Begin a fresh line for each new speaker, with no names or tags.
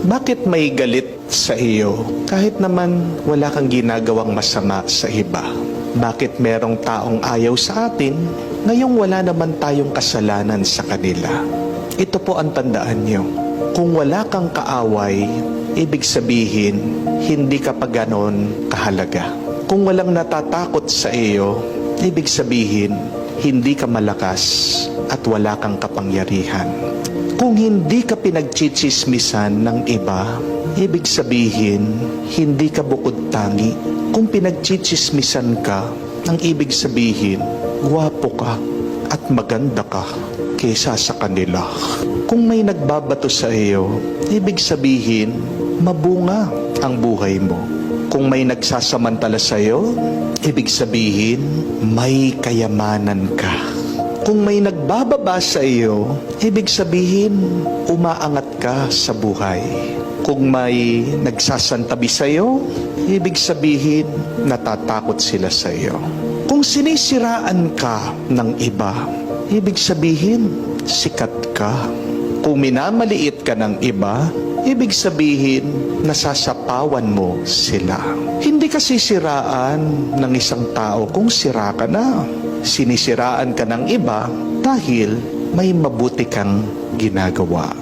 Bakit may galit sa iyo kahit naman wala kang ginagawang masama sa iba? Bakit merong taong ayaw sa atin ngayong wala naman tayong kasalanan sa kanila? Ito po ang tandaan nyo. Kung wala kang kaaway, ibig sabihin, hindi ka pa ganon kahalaga. Kung walang natatakot sa iyo, ibig sabihin, hindi ka malakas at wala kang kapangyarihan. Kung hindi ka pinagchichismisan ng iba, ibig sabihin, hindi ka bukod tangi. Kung pinagchichismisan ka, ang ibig sabihin, gwapo ka at maganda ka kaysa sa kanila. Kung may nagbabato sa iyo, ibig sabihin, mabunga ang buhay mo. Kung may nagsasamantala sa iyo, ibig sabihin, may kayamanan ka. Kung may nagbababa sa iyo, ibig sabihin, umaangat ka sa buhay. Kung may nagsasantabi sa iyo, ibig sabihin, natatakot sila sa iyo. Kung sinisiraan ka ng iba, ibig sabihin, sikat ka. Kung minamaliit ka ng iba, ibig sabihin, nasasapawan mo sila. Hindi ka sisiraan ng isang tao kung sira ka na. Sinisiraan ka ng iba dahil may mabuti kang ginagawa.